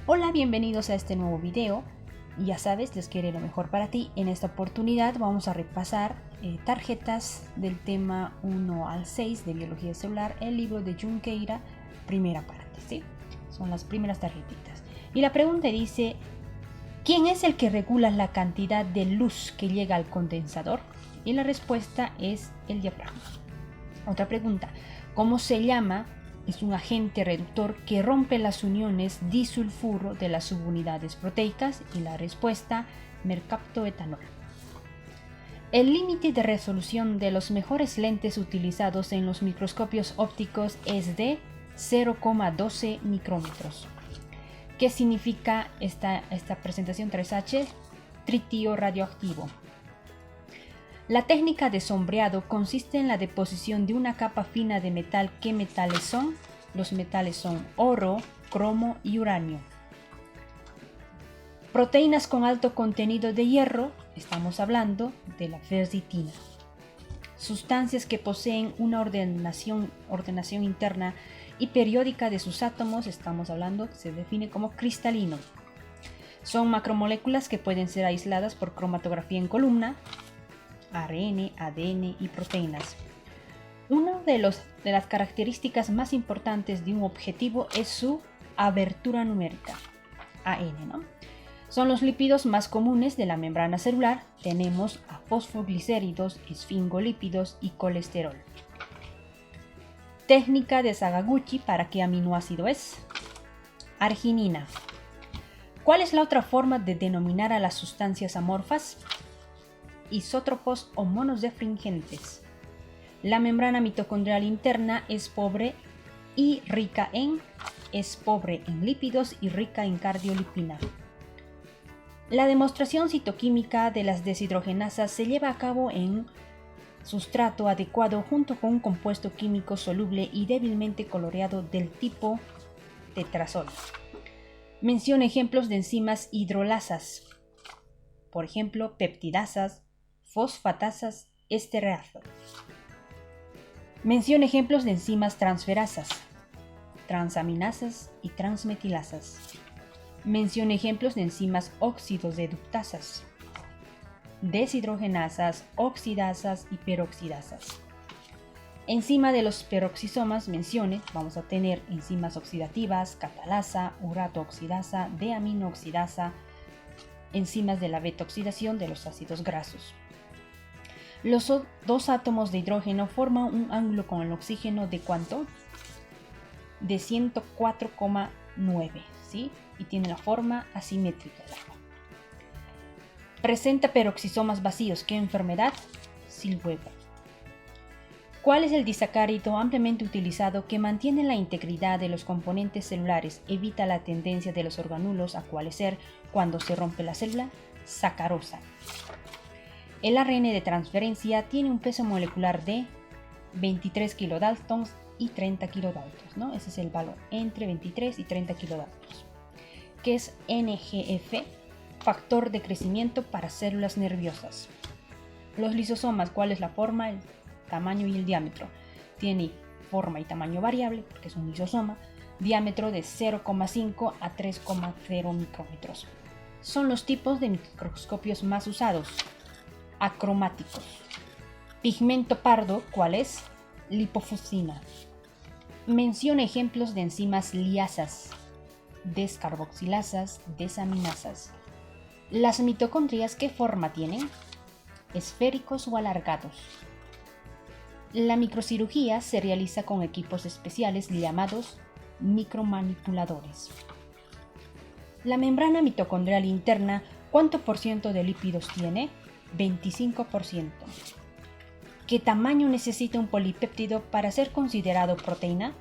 Hola, bienvenidos a este nuevo video. Ya sabes, les quiero lo mejor para ti. En esta oportunidad vamos a repasar tarjetas del tema 1 al 6 de biología celular, el libro de Junqueira, primera parte, ¿sí? Son las primeras tarjetitas. Y la pregunta dice, ¿quién es el que regula la cantidad de luz que llega al condensador? Y la respuesta es el diafragma. Otra pregunta, ¿cómo se llama? Es un agente reductor que rompe las uniones disulfuro de las subunidades proteicas, y la respuesta, mercaptoetanol. El límite de resolución de los mejores lentes utilizados en los microscopios ópticos es de 0,12 micrómetros. ¿Qué significa esta presentación 3H? Tritio radioactivo. La técnica de sombreado consiste en la deposición de una capa fina de metal. ¿Qué metales son? Los metales son oro, cromo y uranio. Proteínas con alto contenido de hierro, estamos hablando de la ferritina. Sustancias que poseen una ordenación interna y periódica de sus átomos, estamos hablando, se define como cristalino. Son macromoléculas que pueden ser aisladas por cromatografía en columna, ARN, ADN y proteínas. Una de las características más importantes de un objetivo es su abertura numérica, AN, ¿no? Son los lípidos más comunes de la membrana celular. Tenemos a fosfoglicéridos, esfingolípidos y colesterol. Técnica de Sakaguchi. ¿Para qué aminoácido es? Arginina. ¿Cuál es la otra forma de denominar a las sustancias amorfas? Isótropos o monos defringentes. La membrana mitocondrial interna es pobre en lípidos y rica en cardiolipina. La demostración citoquímica de las deshidrogenasas se lleva a cabo en sustrato adecuado junto con un compuesto químico soluble y débilmente coloreado del tipo tetrazol. Menciona ejemplos de enzimas hidrolasas, por ejemplo, peptidasas, fosfatasas, estereasas. Menciona ejemplos de enzimas transferasas, transaminasas y transmetilasas. Menciona ejemplos de enzimas oxidorreductasas, deshidrogenasas, oxidasas y peroxidasas. Encima de los peroxisomas vamos a tener enzimas oxidativas, catalasa, urato-oxidasa, deamino-oxidasa, enzimas de la beta-oxidación de los ácidos grasos. Los dos átomos de hidrógeno forman un ángulo con el oxígeno de ¿cuánto? De 104,9, ¿sí? Y tiene la forma asimétrica. Presenta peroxisomas vacíos. ¿Qué enfermedad? Zellweger. ¿Cuál es el disacárido ampliamente utilizado que mantiene la integridad de los componentes celulares, evita la tendencia de los orgánulos a coalescer cuando se rompe la célula? Sacarosa. El ARN de transferencia tiene un peso molecular de 23 kilodaltons y 30 kilodaltons, ¿no? Ese es el valor, entre 23 y 30 kilodaltons. ¿Qué es NGF? Factor de crecimiento para células nerviosas. Los lisosomas, ¿cuál es la forma, el tamaño y el diámetro? Tiene forma y tamaño variable, porque es un lisosoma, diámetro de 0,5 a 3,0 micrómetros. Son los tipos de microscopios más usados. Acromáticos. Pigmento pardo, ¿cuál es? Lipofuscina. Menciona ejemplos de enzimas liasas, descarboxilasas, desaminasas. Las mitocondrias, ¿qué forma tienen? Esféricos o alargados. La microcirugía se realiza con equipos especiales llamados micromanipuladores. La membrana mitocondrial interna, ¿cuánto por ciento de lípidos tiene? 25%. ¿Qué tamaño necesita un polipéptido para ser considerado proteína?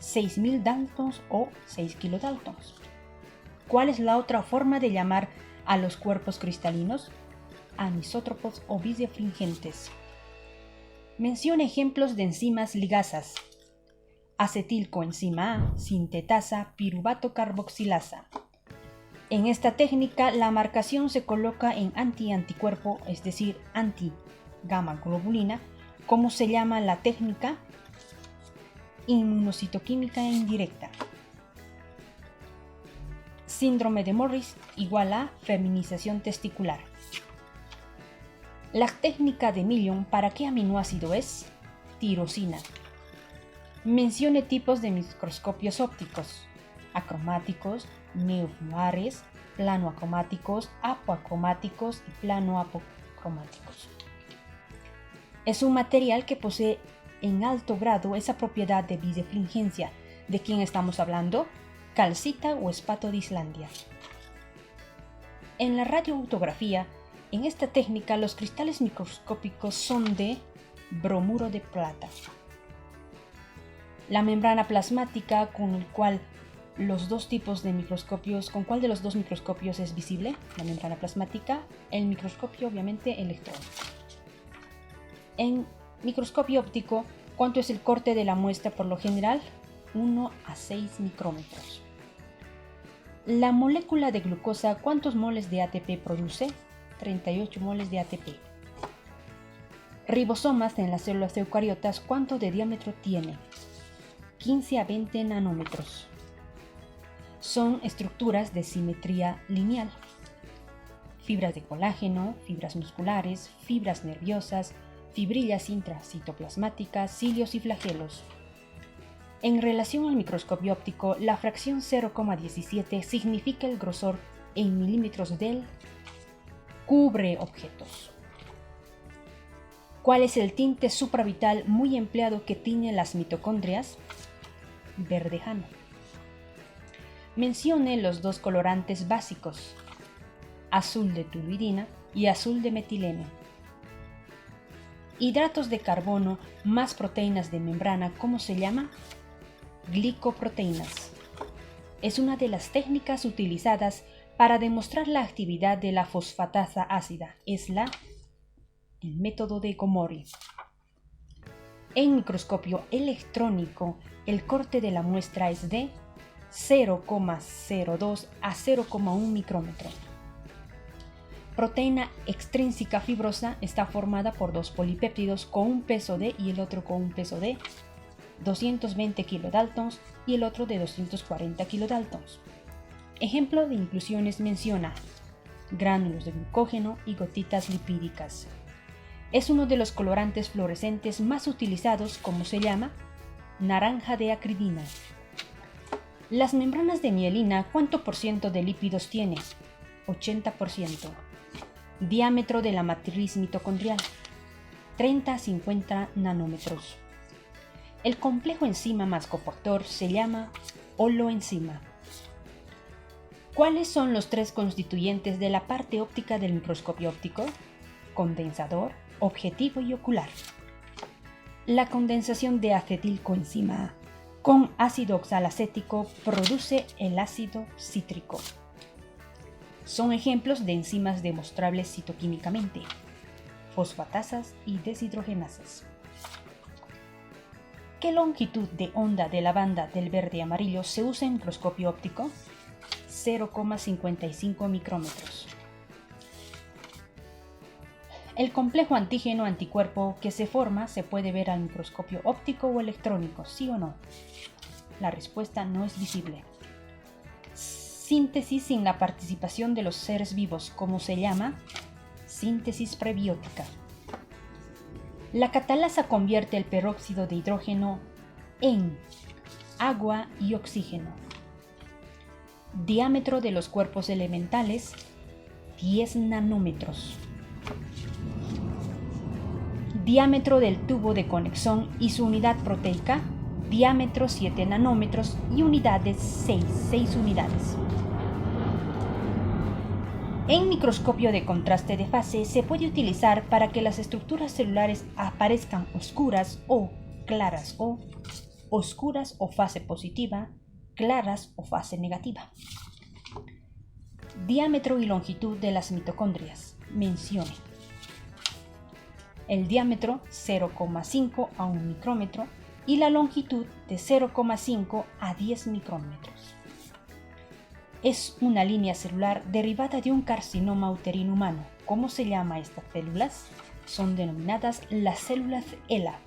6.000 daltons o 6 kilodaltons. ¿Cuál es la otra forma de llamar a los cuerpos cristalinos? Anisótropos o bisdefringentes. Menciona ejemplos de enzimas ligasas. Acetilcoenzima A, sintetasa, piruvato carboxilasa. En esta técnica, la marcación se coloca en anti-anticuerpo, es decir, anti-gamma globulina. ¿Cómo se llama la técnica? Inmunocitoquímica indirecta. Síndrome de Morris igual a feminización testicular. La técnica de Million, ¿para qué aminoácido es? Tirosina. Mencione tipos de microscopios ópticos: acromáticos, neovulares, planoacromáticos, apoacromáticos y planoapocromáticos. Es un material que posee en alto grado esa propiedad de birefringencia. ¿De quién estamos hablando? Calcita o espato de Islandia. En la radioautografía, en esta técnica los cristales microscópicos son de bromuro de plata. La membrana plasmática ¿con cuál de los dos microscopios es visible? La membrana plasmática, el microscopio obviamente electrónico. En microscopio óptico, ¿cuánto es el corte de la muestra por lo general? 1 a 6 micrómetros. La molécula de glucosa, ¿cuántos moles de ATP produce? 38 moles de ATP. Ribosomas en las células eucariotas, ¿cuánto de diámetro tiene? 15 a 20 nanómetros. Son estructuras de simetría lineal. Fibras de colágeno, fibras musculares, fibras nerviosas, fibrillas intracitoplasmáticas, cilios y flagelos. En relación al microscopio óptico, la fracción 0,17 significa el grosor en milímetros del cubre objetos. ¿Cuál es el tinte supravital muy empleado que tiñe las mitocondrias? Verdejano. Mencione los dos colorantes básicos: azul de toluidina y azul de metileno. Hidratos de carbono más proteínas de membrana, ¿cómo se llama? Glicoproteínas. Es una de las técnicas utilizadas para demostrar la actividad de la fosfatasa ácida. Es el método de Gomori. En microscopio electrónico, el corte de la muestra es de 0,02 a 0,1 micrómetro. Proteína extrínseca fibrosa está formada por dos polipéptidos con un peso de y el otro con un peso de 220 kilodaltons y el otro de 240 kilodaltons. Ejemplo de inclusiones menciona gránulos de glucógeno y gotitas lipídicas. Es uno de los colorantes fluorescentes más utilizados, como se llama, naranja de acridina. Las membranas de mielina, ¿cuánto por ciento de lípidos tiene? 80%. Diámetro de la matriz mitocondrial, 30 a 50 nanómetros. El complejo enzima más cofactor se llama holoenzima. ¿Cuáles son los tres constituyentes de la parte óptica del microscopio óptico? Condensador, objetivo y ocular. La condensación de acetilcoenzima A con ácido oxalacético produce el ácido cítrico. Son ejemplos de enzimas demostrables citoquímicamente: fosfatasas y deshidrogenasas. ¿Qué longitud de onda de la banda del verde amarillo se usa en microscopio óptico? 0,55 micrómetros. El complejo antígeno-anticuerpo que se forma se puede ver al microscopio óptico o electrónico, ¿sí o no? La respuesta no es visible. Síntesis sin la participación de los seres vivos, ¿cómo se llama? Síntesis prebiótica. La catalasa convierte el peróxido de hidrógeno en agua y oxígeno. Diámetro de los cuerpos elementales, 10 nanómetros. Diámetro del tubo de conexión y su unidad proteica, diámetro 7 nanómetros y unidades 6 unidades. En microscopio de contraste de fase se puede utilizar para que las estructuras celulares aparezcan oscuras o claras, o oscuras o fase positiva, claras o fase negativa. Diámetro y longitud de las mitocondrias. Mencione. El diámetro 0,5 a 1 micrómetro y la longitud de 0,5 a 10 micrómetros. Es una línea celular derivada de un carcinoma uterino humano. ¿Cómo se llama estas células? Son denominadas las células ELA.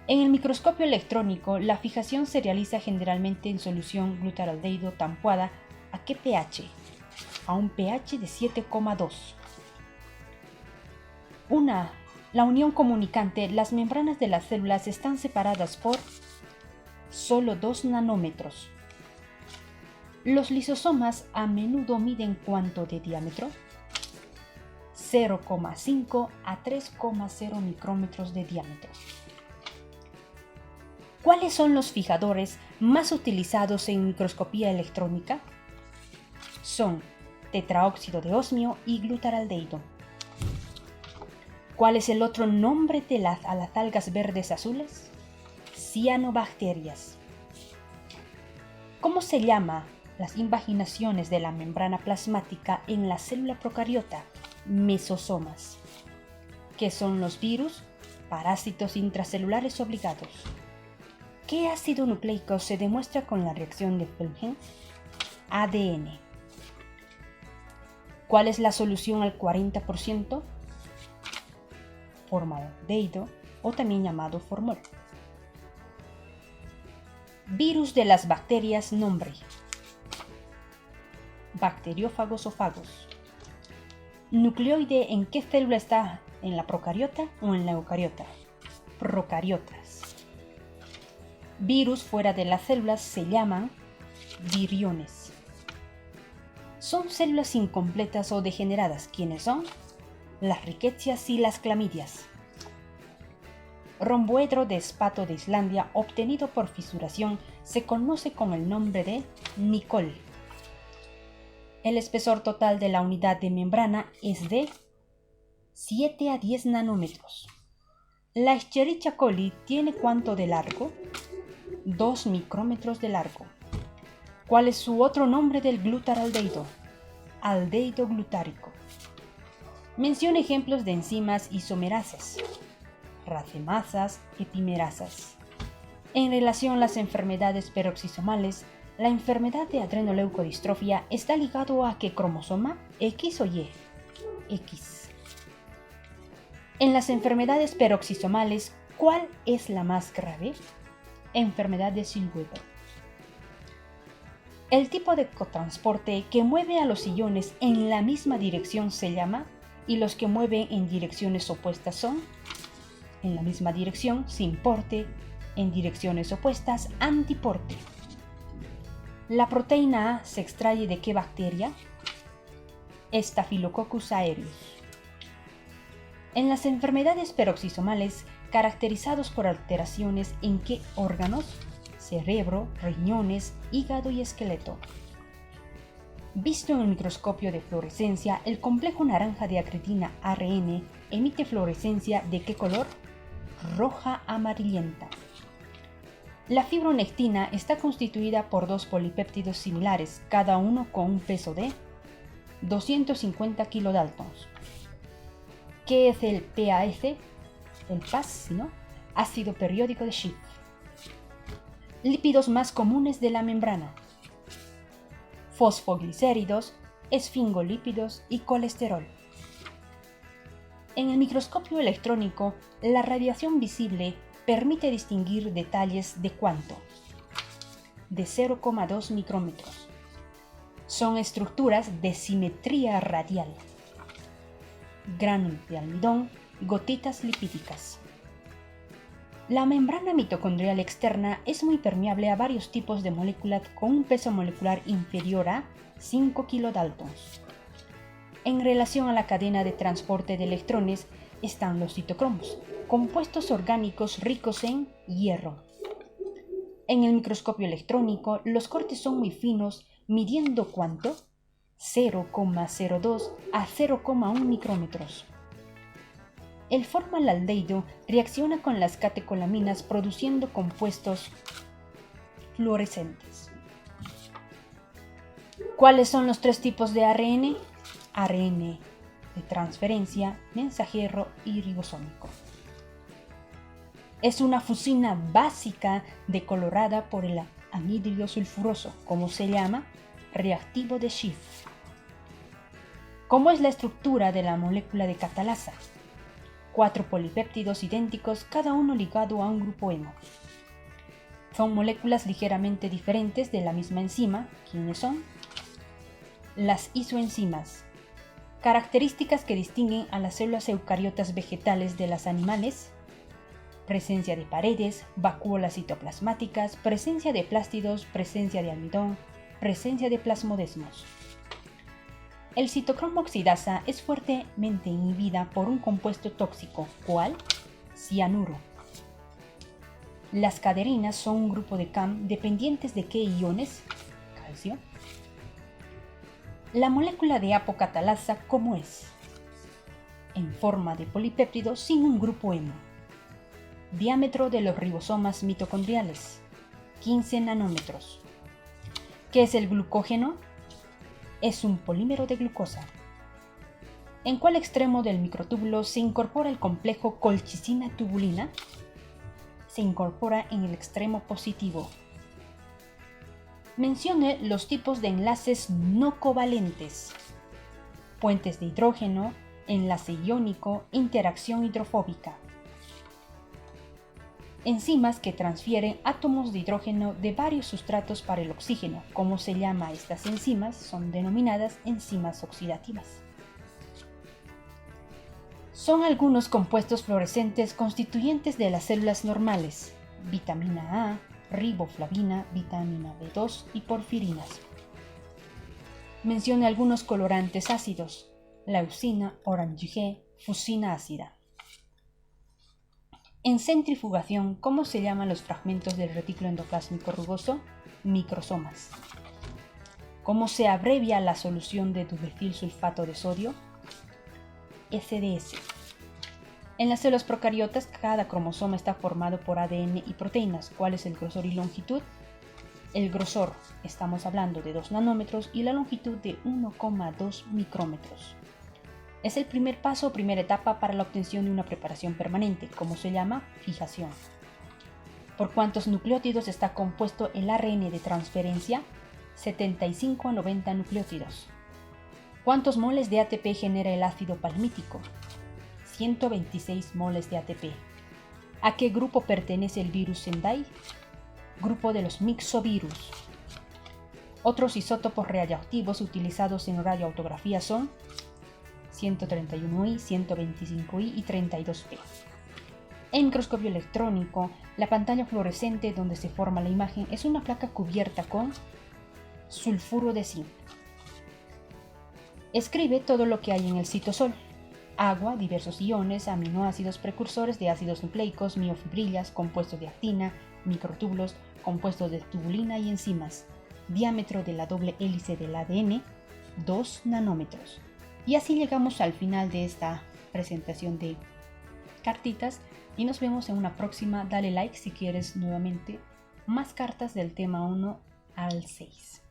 En el microscopio electrónico, la fijación se realiza generalmente en solución glutaraldehído tampuada ¿A qué pH? A un pH de 7,2. La unión comunicante, las membranas de las células están separadas por solo 2 nanómetros. Los lisosomas a menudo miden ¿cuánto de diámetro? 0,5 a 3,0 micrómetros de diámetro. ¿Cuáles son los fijadores más utilizados en microscopía electrónica? Son tetraóxido de osmio y glutaraldehído. ¿Cuál es el otro nombre de las algas verdes azules? Cianobacterias. ¿Cómo se llama las invaginaciones de la membrana plasmática en la célula procariota? Mesosomas. ¿Qué son los virus? Parásitos intracelulares obligados. ¿Qué ácido nucleico se demuestra con la reacción de Feldman? ADN. ¿Cuál es la solución al 40%? Formaldehído, o también llamado formol. Virus de las bacterias, nombre. Bacteriófagos o fagos. Nucleoide, ¿en qué célula está? ¿En la procariota o en la eucariota? Procariotas. Virus fuera de las células se llaman viriones. Son células incompletas o degeneradas. ¿Quiénes son? Las riquecias y las clamidias. Romboedro de espato de Islandia obtenido por fisuración se conoce con el nombre de Nicol. El espesor total de la unidad de membrana es de 7 a 10 nanómetros. La Escherichia coli tiene ¿cuánto de largo? 2 micrómetros de largo. ¿Cuál es su otro nombre del glutaraldehído? Aldehído glutárico. Menciona ejemplos de enzimas isomerasas, racemasas, epimerasas. En relación a las enfermedades peroxisomales, la enfermedad de adrenoleucodistrofia está ligado a ¿qué cromosoma? ¿X o Y? X. En las enfermedades peroxisomales, ¿cuál es la más grave? Enfermedad de Zellweger. El tipo de cotransporte que mueve a los iones en la misma dirección se llama, y los que mueven en direcciones opuestas son, en la misma dirección, sin porte, en direcciones opuestas, antiporte. La proteína A se extrae de ¿qué bacteria? Staphylococcus aureus. En las enfermedades peroxisomales, caracterizados por alteraciones en ¿qué órganos? Cerebro, riñones, hígado y esqueleto. Visto en el microscopio de fluorescencia, el complejo naranja de acretina ARN emite fluorescencia ¿de qué color? Roja amarillenta. La fibronectina está constituida por 2 polipéptidos similares, cada uno con un peso de 250 kilodaltons. ¿Qué es el PAS? El PAS, ¿no? Ácido periódico de Schiff. Lípidos más comunes de la membrana: fosfoglicéridos, esfingolípidos y colesterol. En el microscopio electrónico, la radiación visible permite distinguir detalles de ¿cuánto? De 0,2 micrómetros. Son estructuras de simetría radial. Gránulos de almidón, gotitas lipídicas. La membrana mitocondrial externa es muy permeable a varios tipos de moléculas con un peso molecular inferior a 5 kilodaltons. En relación a la cadena de transporte de electrones están los citocromos, compuestos orgánicos ricos en hierro. En el microscopio electrónico, los cortes son muy finos, midiendo ¿cuánto? 0,02 a 0,1 micrómetros. El formaldehído reacciona con las catecolaminas produciendo compuestos fluorescentes. ¿Cuáles son los 3 tipos de ARN? ARN de transferencia, mensajero y ribosómico. Es una fusina básica decolorada por el anhídrido sulfuroso, como se llama, reactivo de Schiff. ¿Cómo es la estructura de la molécula de catalasa? 4 polipéptidos idénticos, cada uno ligado a un grupo hemo. Son moléculas ligeramente diferentes de la misma enzima. ¿Quiénes son? Las isoenzimas. Características que distinguen a las células eucariotas vegetales de las animales. Presencia de paredes, vacuolas citoplasmáticas, presencia de plástidos, presencia de almidón, presencia de plasmodesmos. El citocromo oxidasa es fuertemente inhibida por un compuesto tóxico, ¿cuál? Cianuro. Las caderinas son un grupo de CAM dependientes de ¿qué iones? Calcio. La molécula de apocatalasa, ¿cómo es? En forma de polipéptido sin un grupo hemo. Diámetro de los ribosomas mitocondriales, 15 nanómetros. ¿Qué es el glucógeno? Es un polímero de glucosa. ¿En cuál extremo del microtúbulo se incorpora el complejo colchicina-tubulina? Se incorpora en el extremo positivo. Mencione los tipos de enlaces no covalentes. Puentes de hidrógeno, enlace iónico, interacción hidrofóbica. Enzimas que transfieren átomos de hidrógeno de varios sustratos para el oxígeno. ¿Cómo se llama a estas enzimas? Son denominadas enzimas oxidativas. Son algunos compuestos fluorescentes constituyentes de las células normales. Vitamina A, riboflavina, vitamina B2 y porfirinas. Mencione algunos colorantes ácidos. Leucina, orange G, fusina ácida. En centrifugación, ¿cómo se llaman los fragmentos del retículo endoplásmico rugoso? Microsomas. ¿Cómo se abrevia la solución de dubetil sulfato de sodio? SDS. En las células procariotas, cada cromosoma está formado por ADN y proteínas. ¿Cuál es el grosor y longitud? El grosor, estamos hablando de 2 nanómetros y la longitud de 1,2 micrómetros. Es el primer paso o primera etapa para la obtención de una preparación permanente. ¿Cómo se llama? Fijación. ¿Por cuántos nucleótidos está compuesto el ARN de transferencia? 75 a 90 nucleótidos. ¿Cuántos moles de ATP genera el ácido palmítico? 126 moles de ATP. ¿A qué grupo pertenece el virus Sendai? Grupo de los mixovirus. Otros isótopos radioactivos utilizados en radioautografía son 131i, 125i y 32p. En microscopio electrónico, la pantalla fluorescente donde se forma la imagen es una placa cubierta con sulfuro de zinc. Escribe todo lo que hay en el citosol: agua, diversos iones, aminoácidos, precursores de ácidos nucleicos, miofibrillas, compuestos de actina, microtúbulos, compuestos de tubulina y enzimas. Diámetro de la doble hélice del ADN, 2 nanómetros. Y así llegamos al final de esta presentación de cartitas y nos vemos en una próxima. Dale like si quieres nuevamente más cartas del tema 1 al 6.